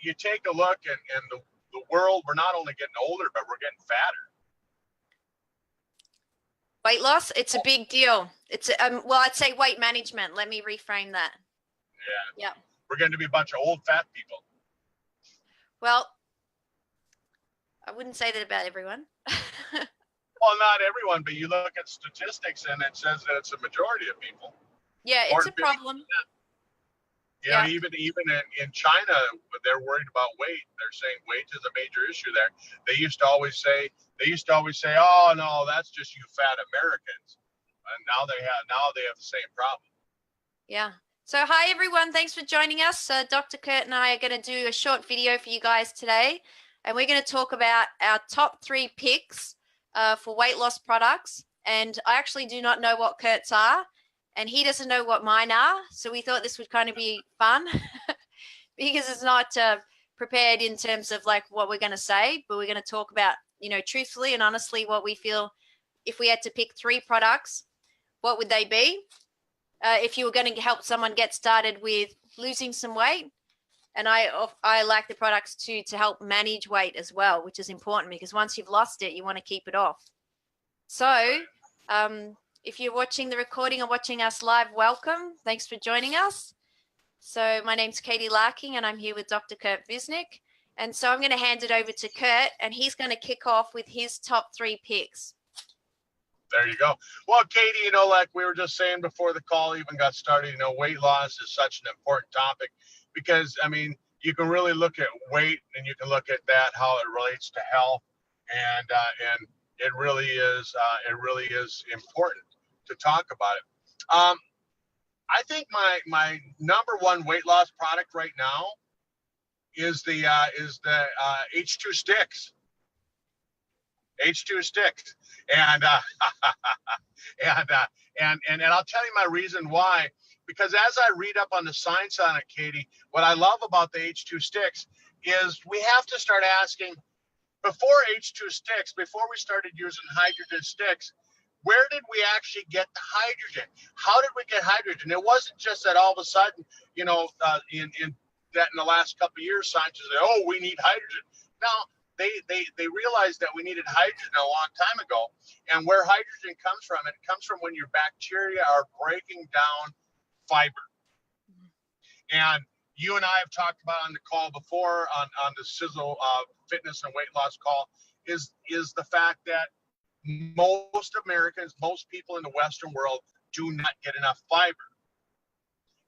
you take a look and the world, we're not only getting older, but we're getting fatter. Weight loss, it's a big deal. It's well, I'd say weight management. Let me reframe that. Yeah. We're going to be a bunch of old fat people. Well, I wouldn't say that about everyone. Well, not everyone, but you look at statistics and it says that it's a majority of people. Yeah, it's a problem. You know, even in China, they're worried about weight. They're saying weight is a major issue there. They used to always say, "Oh no, that's just you fat Americans," and now they have the same problem. Yeah. So hi everyone, thanks for joining us. Dr. Curt and I are going to do a short video for you guys today, and we're going to talk about our top 3 picks for weight loss products. And I actually do not know what Curt's are, and he doesn't know what mine are. So we thought this would kind of be fun because it's not prepared in terms of like what we're going to say, but we're going to talk about, you know, truthfully and honestly what we feel. If we had to pick 3 products, what would they be? If you were going to help someone get started with losing some weight, and I like the products to help manage weight as well, which is important because once you've lost it, you want to keep it off. So if you're watching the recording or watching us live, welcome. Thanks for joining us. So my name's Katie Larking, and I'm here with Dr. Curt Visnick. And so I'm going to hand it over to Curt, and he's going to kick off with his top 3 picks. There you go. Well, Katie, you know, like we were just saying before the call even got started, you know, weight loss is such an important topic because, I mean, you can really look at weight and you can look at that, how it relates to health. And it really is important to talk about it. I think my number 1 weight loss product right now is the H2 sticks. H2 sticks, and I'll tell you my reason why. Because as I read up on the science on it, Katie, what I love about the H2 sticks is we have to start asking, before H2 sticks, before we started using hydrogen sticks, where did we actually get the hydrogen? How did we get hydrogen? It wasn't just that all of a sudden, you know, in the last couple of years, scientists say, oh, we need hydrogen. Now, they realized that we needed hydrogen a long time ago. And where hydrogen comes from, it comes from when your bacteria are breaking down fiber. And you and I have talked about on the call before, on the Sisel fitness and weight loss call, is the fact that most Americans, most people in the Western world do not get enough fiber.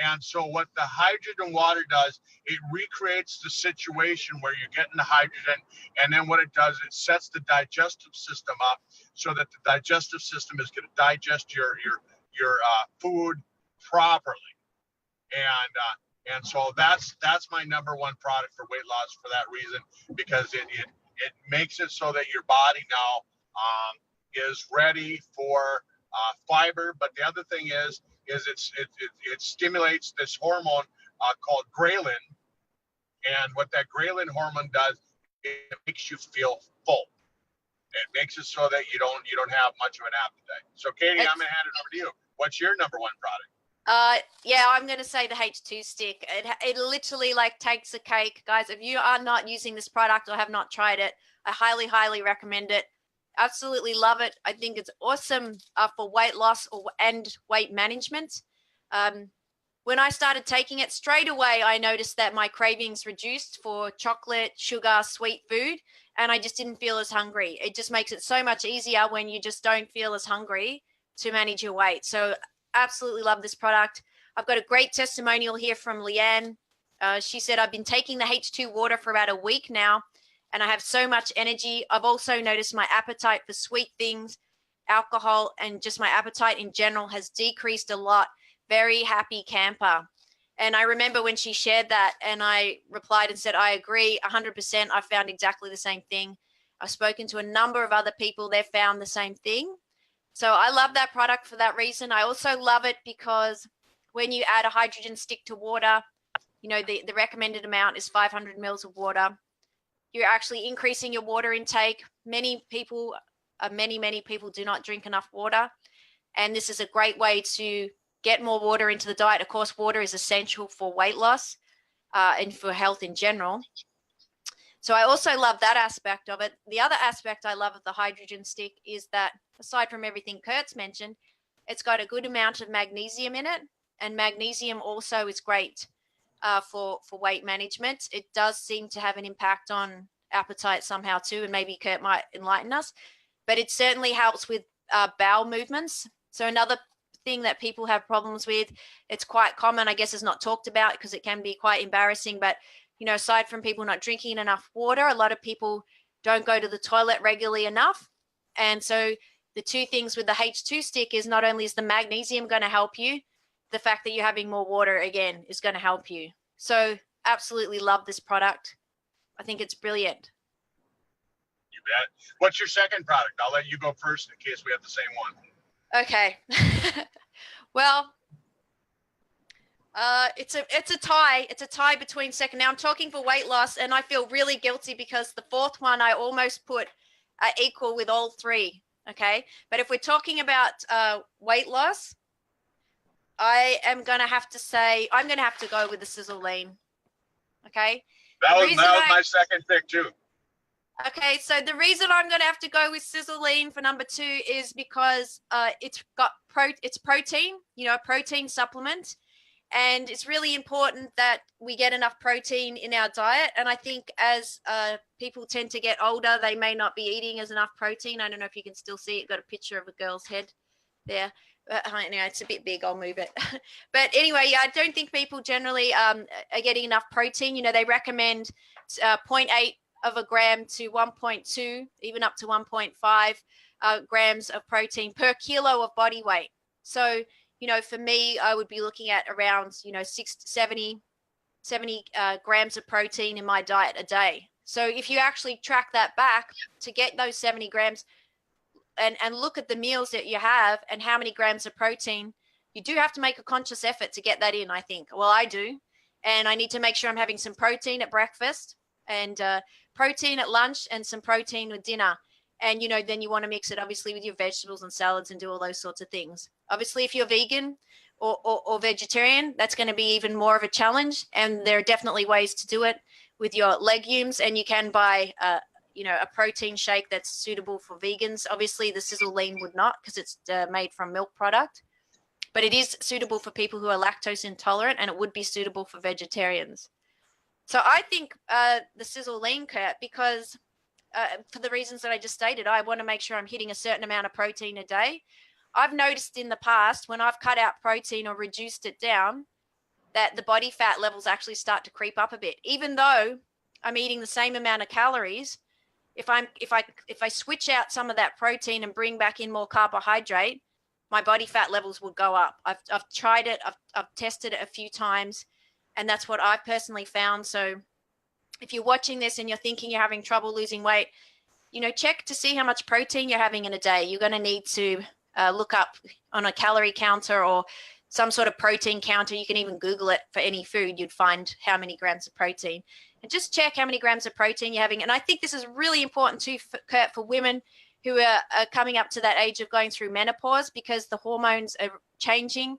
And so what the hydrogen water does, it recreates the situation where you're getting the hydrogen, and then what it does, it sets the digestive system up so that the digestive system is going to digest your food properly. And so that's my number 1 product for weight loss for that reason, because it makes it so that your body now is ready for fiber. But the other thing is it stimulates this hormone called ghrelin, and what that ghrelin hormone does, it makes you feel full. It makes it so that you don't have much of an appetite. So Katie, I'm gonna hand it over to you. What's your number 1 product? Yeah, I'm gonna say the H2 stick. It literally like takes a cake, guys. If you are not using this product or have not tried it, I highly recommend it. Absolutely love it. I think it's awesome for weight loss and weight management. When I started taking it, straight away, I noticed that my cravings reduced for chocolate, sugar, sweet food, and I just didn't feel as hungry. It just makes it so much easier when you just don't feel as hungry to manage your weight. So absolutely love this product. I've got a great testimonial here from Leanne. She said, I've been taking the H2 water for about a week now, and I have so much energy. I've also noticed my appetite for sweet things, alcohol, and just my appetite in general has decreased a lot. Very happy camper. And I remember when she shared that, and I replied and said, I agree 100%. I found exactly the same thing. I've spoken to a number of other people. They've found the same thing. So I love that product for that reason. I also love it because when you add a hydrogen stick to water, you know, the recommended amount is 500 mils of water. You're actually increasing your water intake. Many people do not drink enough water. And this is a great way to get more water into the diet. Of course, water is essential for weight loss. and for health in general. So I also love that aspect of it. The other aspect I love of the hydrogen stick is that, aside from everything Curt's mentioned, it's got a good amount of magnesium in it, and magnesium also is great for weight management. It does seem to have an impact on appetite somehow too, and maybe Curt might enlighten us. But it certainly helps with bowel movements. So another thing that people have problems with, it's quite common, I guess, is not talked about because it can be quite embarrassing, but aside from people not drinking enough water, a lot of people don't go to the toilet regularly enough. And so the two things with the H2 stick is not only is the magnesium going to help you, the fact that you're having more water again is going to help you. So absolutely love this product. I think it's brilliant. You bet. What's your second product? I'll let you go first in case we have the same one. Okay. Well, it's a tie. It's a tie between second. Now I'm talking for weight loss, and I feel really guilty because the fourth one I almost put equal with all three. Okay, but if we're talking about weight loss, I am gonna have to say I'm gonna have to go with the Sisel Lean. Okay. That was my second pick too. Okay, so the reason I'm going to have to go with Sisel Lean for number 2 is because it's protein, a protein supplement, and it's really important that we get enough protein in our diet. And I think as people tend to get older, they may not be eating as enough protein. I don't know if you can still see it. Got a picture of a girl's head there. Anyway, it's a bit big. I'll move it. But anyway, yeah, I don't think people generally are getting enough protein. They recommend 0.8 of a gram to 1.2, even up to 1.5 grams of protein per kilo of body weight. So, for me, I would be looking at around, 70 grams of protein in my diet a day. So if you actually track that back to get those 70 grams and look at the meals that you have and how many grams of protein, you do have to make a conscious effort to get that in, I think. Well, I do. And I need to make sure I'm having some protein at breakfast and protein at lunch and some protein with dinner. And, then you want to mix it obviously with your vegetables and salads and do all those sorts of things. Obviously, if you're vegan or vegetarian, that's going to be even more of a challenge. And there are definitely ways to do it with your legumes. And you can buy, a protein shake that's suitable for vegans. Obviously, the Sisel Lean would not because it's made from milk product. But it is suitable for people who are lactose intolerant, and it would be suitable for vegetarians. So I think the Sisel Lean, Curt, because for the reasons that I just stated, I want to make sure I'm hitting a certain amount of protein a day. I've noticed in the past when I've cut out protein or reduced it down that the body fat levels actually start to creep up a bit. Even though I'm eating the same amount of calories, if I switch out some of that protein and bring back in more carbohydrate, my body fat levels will go up. I've tried it. I've tested it a few times, and that's what I've personally found. So if you're watching this and you're thinking you're having trouble losing weight, check to see how much protein you're having in a day. You're going to need to look up on a calorie counter or some sort of protein counter. You can even Google it for any food. You'd find how many grams of protein. And just check how many grams of protein you're having. And I think this is really important too, Curt, for women who are coming up to that age of going through menopause, because the hormones are changing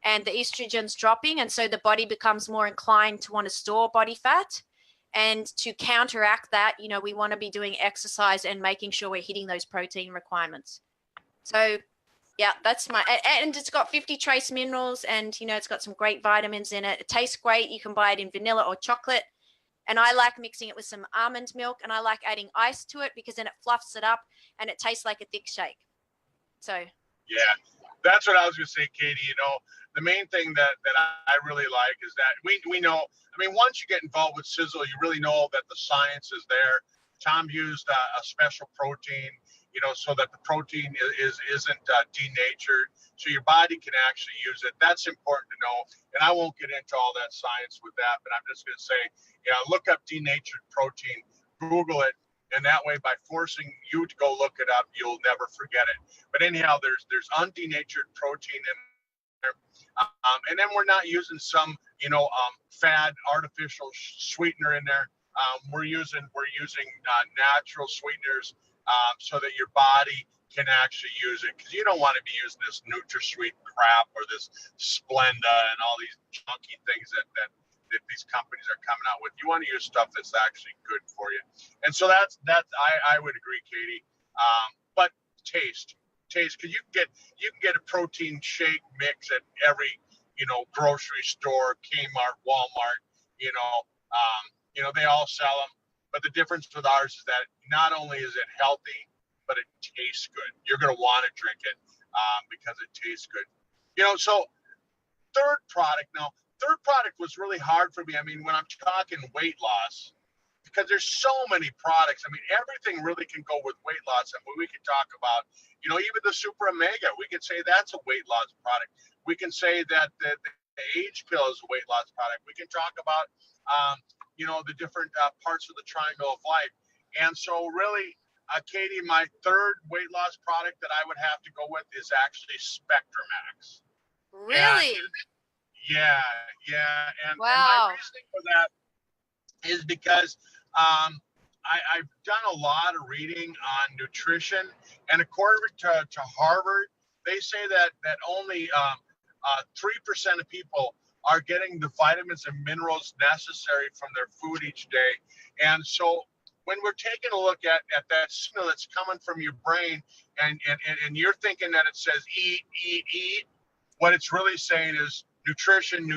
and the estrogen's dropping. And so the body becomes more inclined to want to store body fat. And to counteract that, we want to be doing exercise and making sure we're hitting those protein requirements. So, yeah, that's and it's got 50 trace minerals and, it's got some great vitamins in it. It tastes great. You can buy it in vanilla or chocolate. And I like mixing it with some almond milk, and I like adding ice to it because then it fluffs it up and it tastes like a thick shake. So. Yeah, that's what I was going to say, Katie. The main thing that I really like is that we know, once you get involved with Sisel, you really know that the science is there. Tom used a special protein, so that the protein isn't denatured, so your body can actually use it. That's important to know. And I won't get into all that science with that, but I'm just going to say, look up denatured protein, Google it. And that way, by forcing you to go look it up, you'll never forget it. But anyhow, there's undenatured protein in there, and then we're not using some fad artificial sweetener in there. We're using natural sweeteners so that your body can actually use it, because you don't want to be using this NutraSweet crap or this Splenda and all these junky things that that these companies are coming out with. You want to use stuff that's actually good for you. And so I would agree, Katie. But taste, because you can get a protein shake mix at every grocery store, Kmart, Walmart. They all sell them. But the difference with ours is that not only is it healthy, but it tastes good. You're going to want to drink it because it tastes good. So third product was really hard for me. I mean, when I'm talking weight loss, because there's so many products. I mean, everything really can go with weight loss. And we can talk about, even the Super Omega, we can say that's a weight loss product. We can say that the age pill is a weight loss product. We can talk about, the different parts of the triangle of life. And so really, Katie, my third weight loss product that I would have to go with is actually Spectramax. Really? Yeah. And Wow. my reasoning for that is because I've done a lot of reading on nutrition, and according to Harvard, they say that only 3% of people are getting the vitamins and minerals necessary from their food each day. And so when we're taking a look at that signal that's coming from your brain, and you're thinking that it says eat, what it's really saying is nutrition,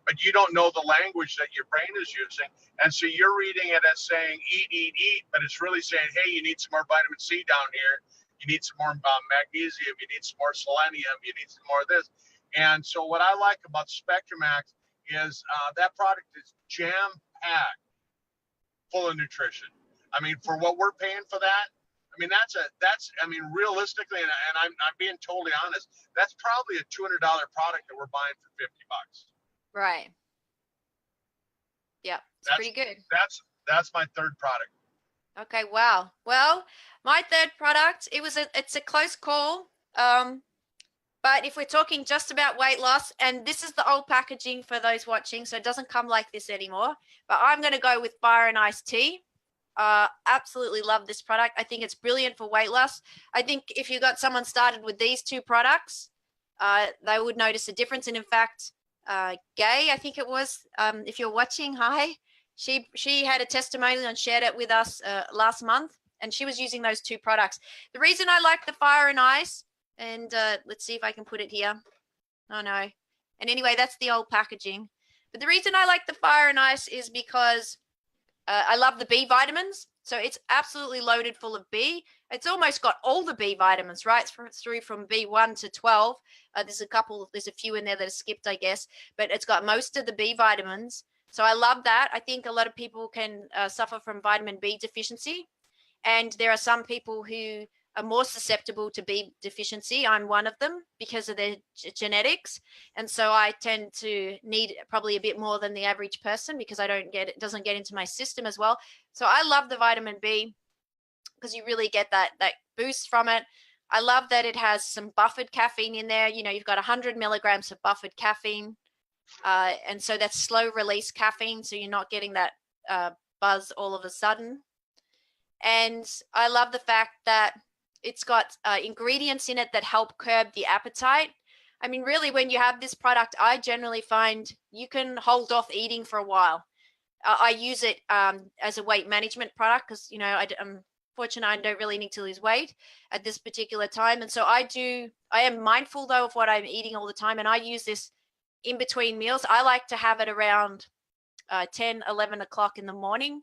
but you don't know the language that your brain is using. And so you're reading it as saying eat, but it's really saying, hey, you need some more vitamin C down here. You need some more magnesium. You need some more selenium. You need some more of this. And so what I like about Spectramax is that product is jam-packed full of nutrition. I mean, for what we're paying for that, I mean, realistically, and I'm being totally honest, that's probably a $200 product that we're buying for $50. Right. Yeah, it's pretty good. That's my third product. Okay, wow. Well, my third product, it's a close call. But if we're talking just about weight loss, and this is the old packaging for those watching, so it doesn't come like this anymore, but I'm going to go with Fire and Ice Tea. Absolutely love this product. I think it's brilliant for weight loss. I think if you got someone started with these two products, they would notice a difference. And in fact, Gay, I think it was, if you're watching, hi, she had a testimonial and shared it with us last month, and she was using those two products. The reason I like the Fire and Ice, and let's see if I can put it here. Oh no. And anyway, that's the old packaging. But the reason I like the Fire and Ice is because I love the B vitamins. So it's absolutely loaded full of B. It's almost got all the B vitamins, right? It's through from B1 to 12. There's a few in there that are skipped, I guess, but it's got most of the B vitamins. So I love that. I think a lot of people can suffer from vitamin B deficiency. And there are some people who are more susceptible to B deficiency. I'm one of them because of their genetics. And so I tend to need probably a bit more than the average person because it doesn't get into my system as well. So I love the vitamin B because you really get that boost from it. I love that it has some buffered caffeine in there. You've got 100 milligrams of buffered caffeine. And so that's slow release caffeine. So you're not getting that buzz all of a sudden. And I love the fact that it's got ingredients in it that help curb the appetite. I mean, really, when you have this product, I generally find you can hold off eating for a while. I use it as a weight management product because, I'm fortunate I don't really need to lose weight at this particular time. And so I am mindful, though, of what I'm eating all the time. And I use this in between meals. I like to have it around 10, 11 o'clock in the morning.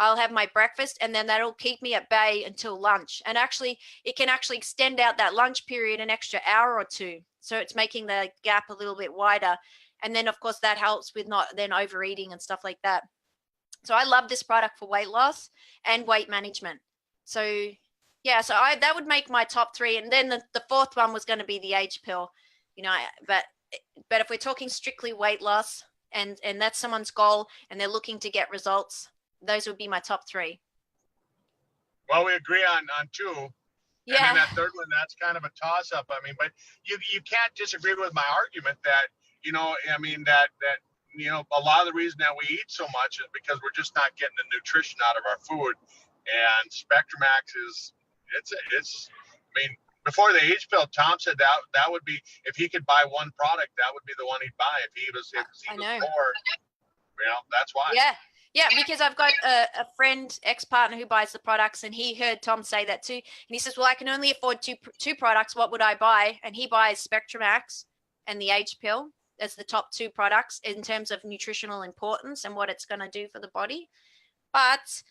I'll have my breakfast, and then that'll keep me at bay until lunch. And actually, it can actually extend out that lunch period an extra hour or two. So it's making the gap a little bit wider. And then, of course, that helps with not then overeating and stuff like that. So I love this product for weight loss and weight management. So, yeah, so that would make my top three. And then the fourth one was going to be the age pill, but if we're talking strictly weight loss and that's someone's goal and they're looking to get results, those would be my top three. Well, we agree on two. Yeah. And then that third one, that's kind of a toss-up. I mean, but you can't disagree with my argument that, a lot of the reason that we eat so much is because we're just not getting the nutrition out of our food. And Spectramax before the H pill, Tom said that would be, if he could buy one product, that would be the one he'd buy if he was I know. poor. That's why. Yeah, because I've got a friend, ex-partner who buys the products, and he heard Tom say that too. And he says, well, I can only afford two products. What would I buy? And he buys Spectramax and the H pill as the top two products in terms of nutritional importance and what it's going to do for the body. But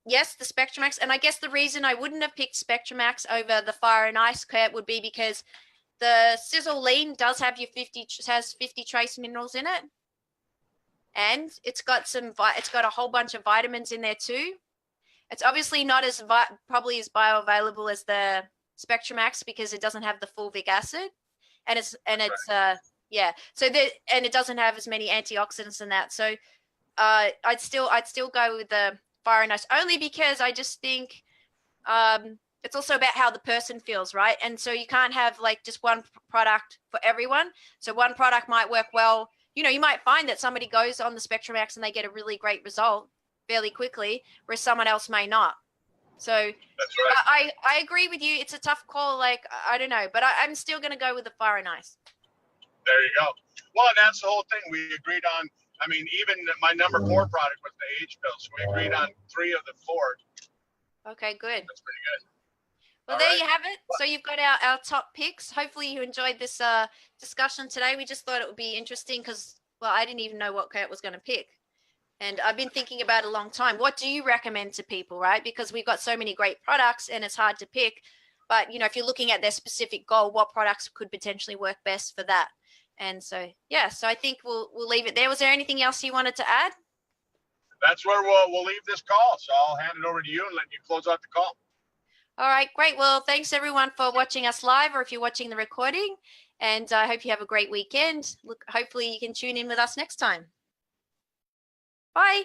yes, the Spectramax. And I guess the reason I wouldn't have picked Spectramax over the Fire and Ice, Curt, would be because the Sisel Lean does have has 50 trace minerals in it. And it's got a whole bunch of vitamins in there too. It's obviously not as probably as bioavailable as the Spectramax because it doesn't have the fulvic acid, and it's So and it doesn't have as many antioxidants in that. So I'd still go with the Fire and Ice, only because I just think it's also about how the person feels, right? And so you can't have like just one product for everyone. So one product might work well. You might find that somebody goes on the Spectramax and they get a really great result fairly quickly, whereas someone else may not. So that's right. I agree with you. It's a tough call. Like, I don't know, but I'm still going to go with the Fire and Ice. There you go. Well, and that's the whole thing. We agreed on, even my number 4 product was the H pill. So we agreed on 3 of the 4. Okay, good. That's pretty good. Well, there you have it. So you've got our top picks. Hopefully you enjoyed this discussion today. We just thought it would be interesting because, well, I didn't even know what Curt was going to pick. And I've been thinking about it a long time. What do you recommend to people, right? Because we've got so many great products and it's hard to pick. But, if you're looking at their specific goal, what products could potentially work best for that? And so, so I think we'll leave it there. Was there anything else you wanted to add? That's where we'll leave this call. So I'll hand it over to you and let you close out the call. All right, great. Well, thanks everyone for watching us live, or if you're watching the recording, and I hope you have a great weekend. Hopefully you can tune in with us next time. Bye.